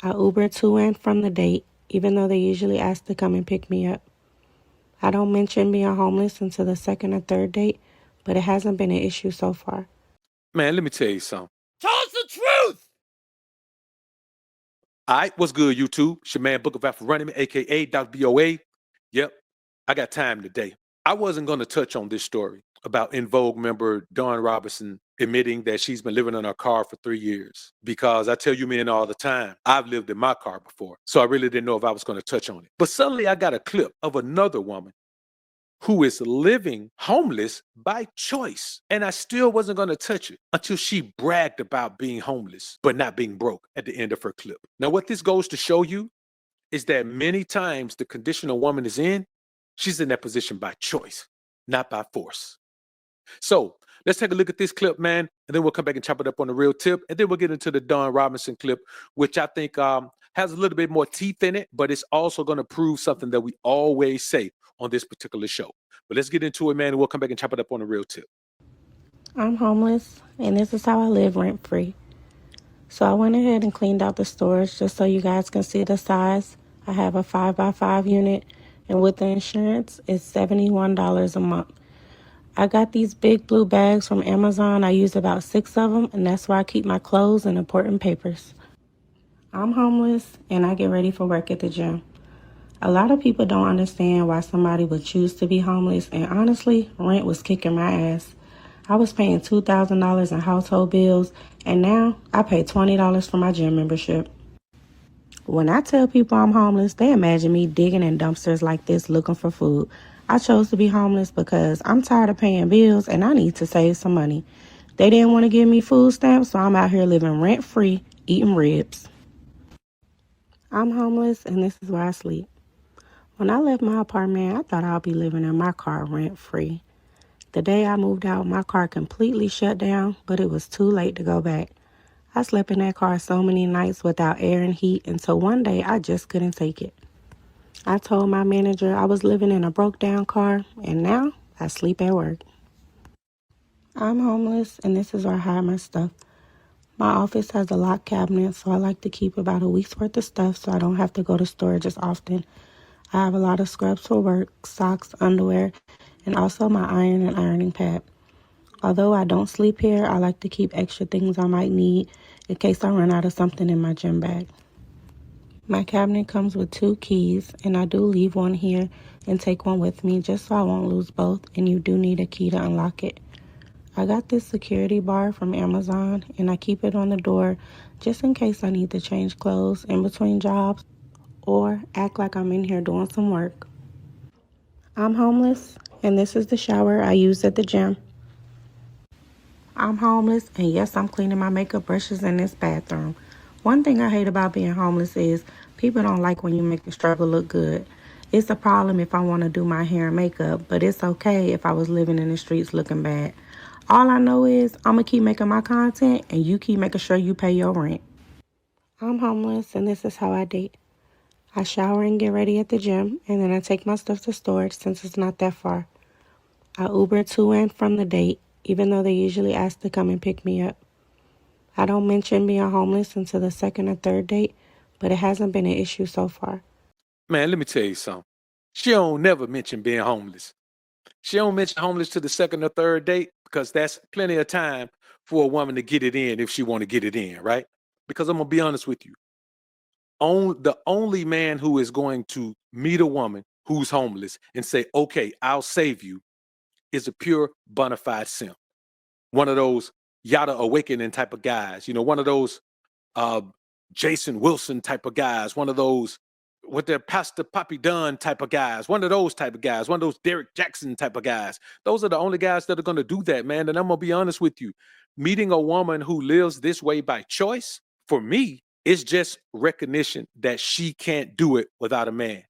I Uber to and from the date, even though they usually ask to come and pick me up. I don't mention being homeless until the second or third date, but it hasn't been an issue so far. Man, let me tell you something. Tell us the truth! All right, what's good, YouTube? It's your man, Book of AlphaRonomy, a.k.a. Dr. BOA. Yep, I got time today. I wasn't going to touch on this story about In Vogue member Dawn Robinson admitting that she's been living in her car for 3 years, because I tell you men all the time, I've lived in my car before, so I really didn't know if I was going to touch on it. But suddenly I got a clip of another woman who is living homeless by choice. And I still wasn't going to touch it until she bragged about being homeless, but not being broke at the end of her clip. Now, what this goes to show you is that many times the condition a woman is in, she's in that position by choice, not by force. So let's take a look at this clip, man, and then we'll come back and chop it up on the real tip. And then we'll get into the Dawn Robinson clip, which I think has a little bit more teeth in it, but it's also going to prove something that we always say on this particular show. But let's get into it, man, and we'll come back and chop it up on the real tip. I'm homeless, and this is how I live rent-free. So I went ahead and cleaned out the storage just so you guys can see the size. I have a 5x5 unit, and with the insurance, it's $71 a month. I got these big blue bags from Amazon. I use about 6 of them, and that's where I keep my clothes and important papers. I'm homeless, and I get ready for work at the gym. A lot of people don't understand why somebody would choose to be homeless, and honestly, rent was kicking my ass. I was paying $2,000 in household bills, and now I pay $20 for my gym membership. When I tell people I'm homeless, they imagine me digging in dumpsters like this looking for food. I chose to be homeless because I'm tired of paying bills and I need to save some money. They didn't want to give me food stamps, so I'm out here living rent-free, eating ribs. I'm homeless, and this is where I sleep. When I left my apartment, I thought I'd be living in my car rent-free. The day I moved out, my car completely shut down, but it was too late to go back. I slept in that car so many nights without air and heat until one day I just couldn't take it. I told my manager I was living in a broke down car, and now I sleep at work. I'm homeless, and this is where I hide my stuff. My office has a locked cabinet, so I like to keep about a week's worth of stuff so I don't have to go to storage as often. I have a lot of scrubs for work, socks, underwear, and also my iron and ironing pad. Although I don't sleep here, I like to keep extra things I might need in case I run out of something in my gym bag. My cabinet comes with 2 keys, and I do leave one here and take one with me just so I won't lose both, and you do need a key to unlock it. I got this security bar from Amazon, and I keep it on the door just in case I need to change clothes in between jobs or act like I'm in here doing some work. I'm homeless, and this is the shower I use at the gym. I'm homeless, and yes, I'm cleaning my makeup brushes in this bathroom. One thing I hate about being homeless is people don't like when you make the struggle look good. It's a problem if I want to do my hair and makeup, but it's okay if I was living in the streets looking bad. All I know is I'm going to keep making my content, and you keep making sure you pay your rent. I'm homeless, and this is how I date. I shower and get ready at the gym, and then I take my stuff to storage since it's not that far. I Uber to and from the date, even though they usually ask to come and pick me up. I don't mention being homeless until the second or third date, but it hasn't been an issue so far. Man, let me tell you something. She don't never mention being homeless. She don't mention homeless to the second or third date because that's plenty of time for a woman to get it in if she want to get it in, right? Because I'm going to be honest with you. The only man who is going to meet a woman who's homeless and say, okay, I'll save you, is a pure bona fide simp. One of those Yada Awakening type of guys, one of those Jason Wilson type of guys, one of those with their Pastor Poppy Dunn type of guys, one of those type of guys, one of those Derek Jackson type of guys. Those are the only guys that are going to do that, man. And I'm going to be honest with you. Meeting a woman who lives this way by choice, for me, it's just recognition that she can't do it without a man.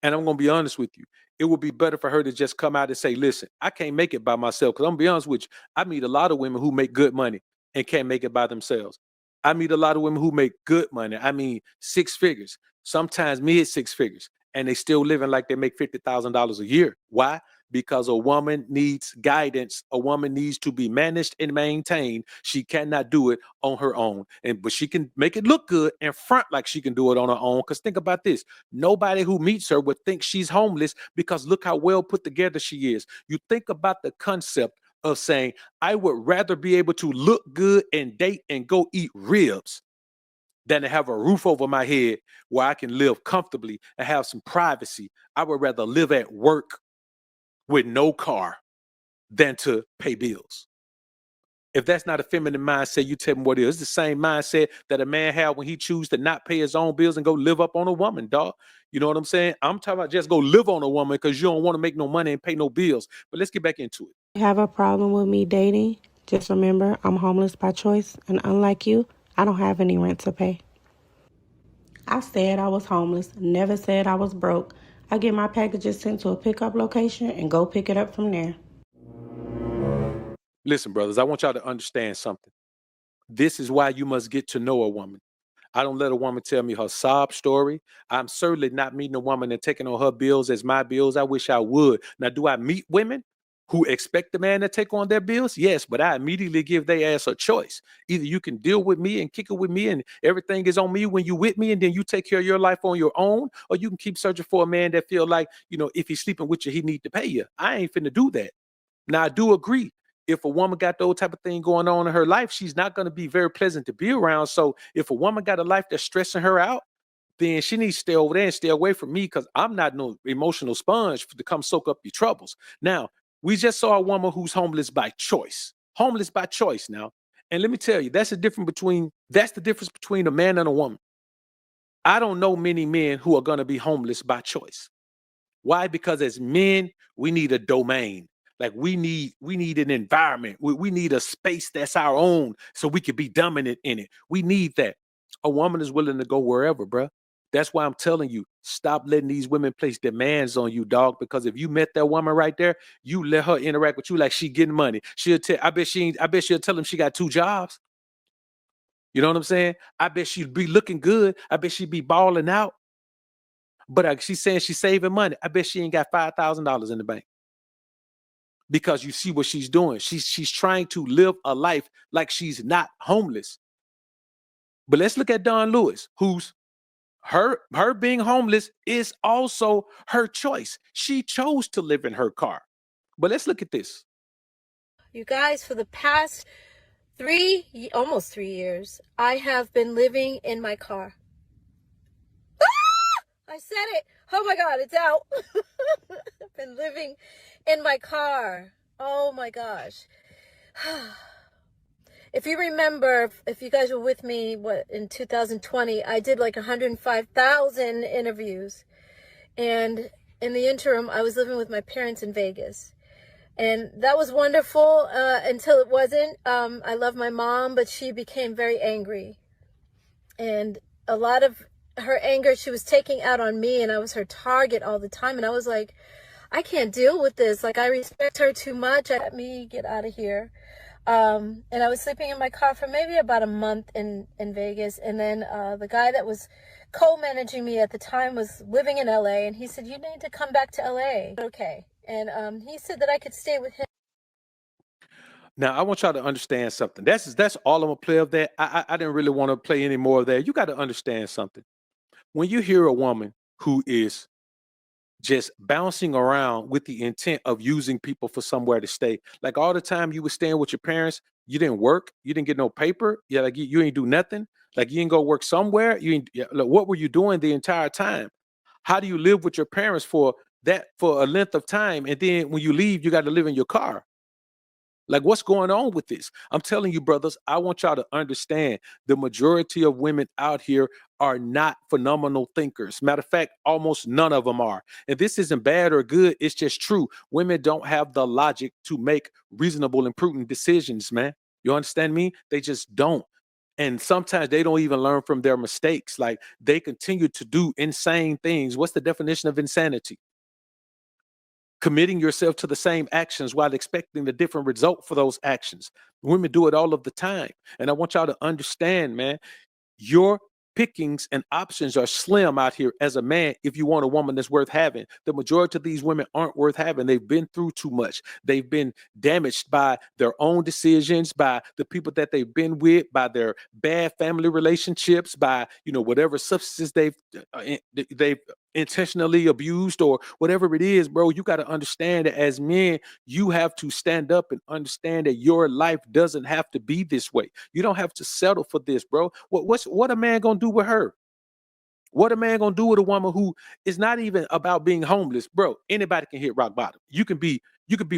And I'm going to be honest with you. It would be better for her to just come out and say, listen, I can't make it by myself. Because I'm going to be honest with you. I meet a lot of women who make good money and can't make it by themselves. I meet a lot of women who make good money. I mean, 6 figures, sometimes mid 6 figures. And they still living like they make $50,000 a year. Why? because a woman needs guidance. A woman needs to be managed and maintained. She cannot do it on her own. But she can make it look good and front like she can do it on her own. Because think about this. Nobody who meets her would think she's homeless because look how well put together she is. You think about the concept of saying, I would rather be able to look good and date and go eat ribs than to have a roof over my head where I can live comfortably and have some privacy. I would rather live at work with no car than to pay bills. If that's not a feminine mindset, you tell me what it is. It's the same mindset that a man had when he chooses to not pay his own bills and go live up on a woman, dog. You know what I'm saying? I'm talking about just go live on a woman because you don't want to make no money and pay no bills. But let's get back into it. You have a problem with me dating? Just remember, I'm homeless by choice, and unlike you, I don't have any rent to pay. I said I was homeless, never said I was broke. I get my packages sent to a pickup location and go pick it up from there. Listen, brothers, I want y'all to understand something. This is why you must get to know a woman. I don't let a woman tell me her sob story. I'm certainly not meeting a woman and taking on her bills as my bills. I wish I would. Now, do I meet women who expect the man to take on their bills? Yes, but I immediately give their ass a choice. Either you can deal with me and kick it with me and everything is on me when you with me and then you take care of your life on your own, or you can keep searching for a man that feel like, if he's sleeping with you, he need to pay you. I ain't finna do that. Now, I do agree. If a woman got those type of thing going on in her life, she's not going to be very pleasant to be around. So if a woman got a life that's stressing her out, then she needs to stay over there and stay away from me because I'm not no emotional sponge to come soak up your troubles. Now, we just saw a woman who's homeless by choice. Homeless by choice now. And let me tell you, that's the difference between a man and a woman. I don't know many men who are going to be homeless by choice. Why? Because as men, we need a domain. Like we need an environment. We need a space that's our own so we can be dominant in it. We need that. A woman is willing to go wherever, bruh. That's why I'm telling you, stop letting these women place demands on you, dog. Because if you met that woman right there, you let her interact with you like she getting money. I bet she'll tell him she got 2 jobs. You know what I'm saying? I bet she'd be looking good. I bet she'd be balling out. But she's saying she's saving money. I bet she ain't got $5,000 in the bank. Because you see what she's doing. She's trying to live a life like she's not homeless. But let's look at Dawn Lewis, who's her being homeless is also her choice. She chose to live in her car. But let's look at this. You guys, for the past almost 3 years, I have been living in my car. I said it. Oh my God, it's out. I've been living in my car. Oh my gosh. If you remember, if you guys were with me, in 2020, I did like 105,000 interviews. And in the interim, I was living with my parents in Vegas. And that was wonderful until it wasn't. I love my mom, but she became very angry. And a lot of her anger, she was taking out on me, and I was her target all the time. And I was like, I can't deal with this. Like, I respect her too much. Let me get out of here. And I was sleeping in my car for maybe about a month in Vegas. And then the guy that was co-managing me at the time was living in LA. And he said, you need to come back to LA. Okay. And he said that I could stay with him. Now, I want y'all to understand something. That's all I'm going to play of that. I didn't really want to play any more of that. You got to understand something. When you hear a woman who is just bouncing around with the intent of using people for somewhere to stay, like all the time you were staying with your parents, you didn't work, you didn't get no paper, yeah, like you ain't do nothing, like you ain't go work somewhere, like, what were you doing the entire time? How do you live with your parents for a length of time, and then when you leave, you got to live in your car? Like, what's going on with this? I'm telling you, brothers, I want y'all to understand the majority of women out here are not phenomenal thinkers. Matter of fact, almost none of them are. And this isn't bad or good. It's just true. Women don't have the logic to make reasonable and prudent decisions, man. You understand me? They just don't. And sometimes they don't even learn from their mistakes. Like, they continue to do insane things. What's the definition of insanity? Committing yourself to the same actions while expecting a different result for those actions. Women do it all of the time. And I want y'all to understand, man, your pickings and options are slim out here as a man if you want a woman that's worth having. The majority of these women aren't worth having. They've been through too much. They've been damaged by their own decisions, by the people that they've been with, by their bad family relationships, by, you know, whatever substances they've intentionally abused or whatever it is, bro. You got to understand that as men, you have to stand up and understand that your life doesn't have to be this way. You don't have to settle for this, bro. What a man gonna do with her? What a man gonna do with a woman who is not even about being homeless, bro? Anybody can hit rock bottom. You can be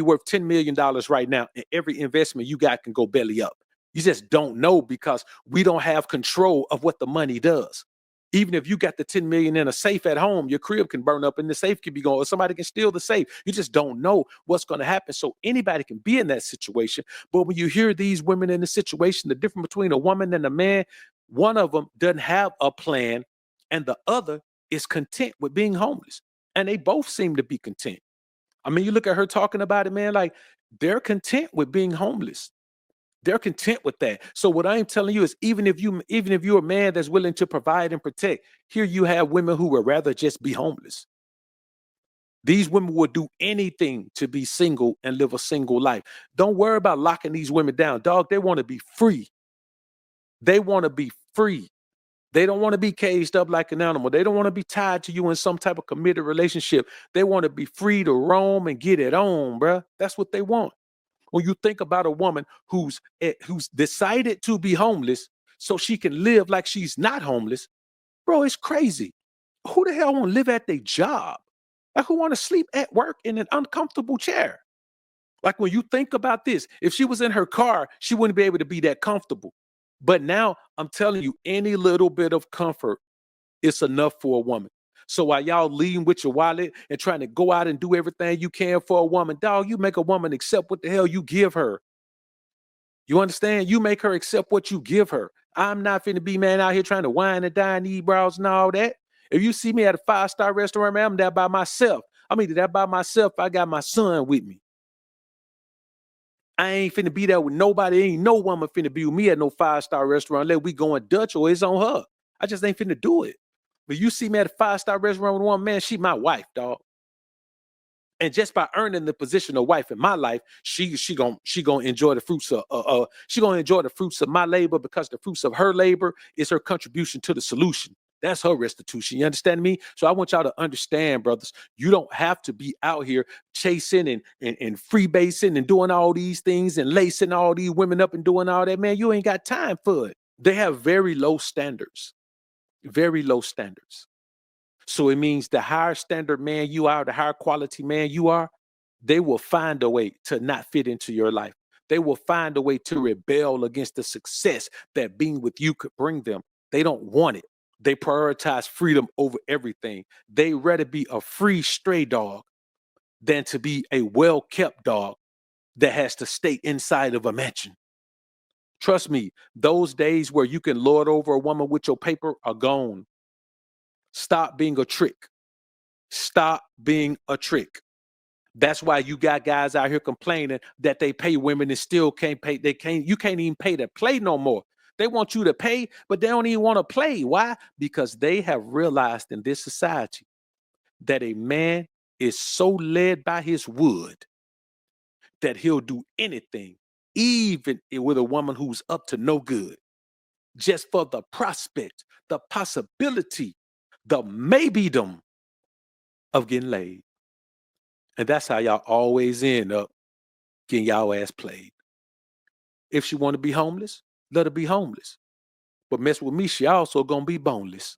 worth $10 million right now, and every investment you got can go belly up. You just don't know because we don't have control of what the money does. Even if you got the 10 million in a safe at home, your crib can burn up and the safe can be gone, or somebody can steal the safe. You just don't know what's going to happen. So anybody can be in that situation. But when you hear these women in the situation, the difference between a woman and a man, one of them doesn't have a plan and the other is content with being homeless. And they both seem to be content. I mean, you look at her talking about it, man, like they're content with being homeless. They're content with that. So what I'm telling you is even if you're a man that's willing to provide and protect, here you have women who would rather just be homeless. These women would do anything to be single and live a single life. Don't worry about locking these women down. Dog, they want to be free. They want to be free. They don't want to be caged up like an animal. They don't want to be tied to you in some type of committed relationship. They want to be free to roam and get it on, bruh. That's what they want. When you think about a woman who's decided to be homeless so she can live like she's not homeless, bro, it's crazy. Who the hell want to live at their job? Like who want to sleep at work in an uncomfortable chair? Like when you think about this, if she was in her car, she wouldn't be able to be that comfortable. But now I'm telling you, any little bit of comfort is enough for a woman. So while y'all leading with your wallet and trying to go out and do everything you can for a woman, dog, you make a woman accept what the hell you give her. You understand? You make her accept what you give her. I'm not finna be, man, out here trying to wine and dine, eat brows and all that. If you see me at a 5-star restaurant, man, I'm there by myself. I'm either there by myself, I got my son with me. I ain't finna be there with nobody. Ain't no woman finna be with me at no 5-star restaurant unless we going Dutch or it's on her. I just ain't finna do it. But you see me at a 5-star restaurant with one man, she my wife, dog. And just by earning the position of wife in my life, she gonna enjoy the fruits of she gonna enjoy the fruits of my labor because the fruits of her labor is her contribution to the solution. That's her restitution. You understand me? So I want y'all to understand, brothers, you don't have to be out here chasing and freebasing and doing all these things and lacing all these women up and doing all that, man. You ain't got time for it. They have very low standards. Very low standards. So it means the higher standard man you are, the higher quality man you are, they will find a way to not fit into your life. They will find a way to rebel against the success that being with you could bring them. They don't want it. They prioritize freedom over everything. They rather be a free stray dog than to be a well-kept dog that has to stay inside of a mansion. Trust me, those days where you can lord over a woman with your paper are gone. Stop being a trick. Stop being a trick. That's why you got guys out here complaining that they pay women and still can't pay. You can't even pay to play no more. They want you to pay, but they don't even want to play. Why? Because they have realized in this society that a man is so led by his wood that he'll do anything, even with a woman who's up to no good, just for the prospect, the possibility, the maybedom of getting laid. And that's how y'all always end up getting y'all ass played. If she want to be homeless, let her be homeless. But mess with me, she also gonna be boneless.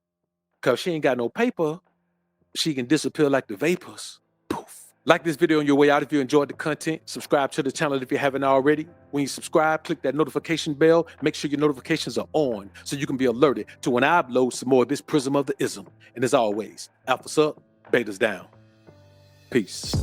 Cause she ain't got no paper, she can disappear like the vapors. Poof. Like this video on your way out if you enjoyed the content. Subscribe to the channel if you haven't already. When you subscribe, click that notification bell. Make sure your notifications are on so you can be alerted to when I upload some more of this prism of the ism. And as always, alphas up, betas down. Peace.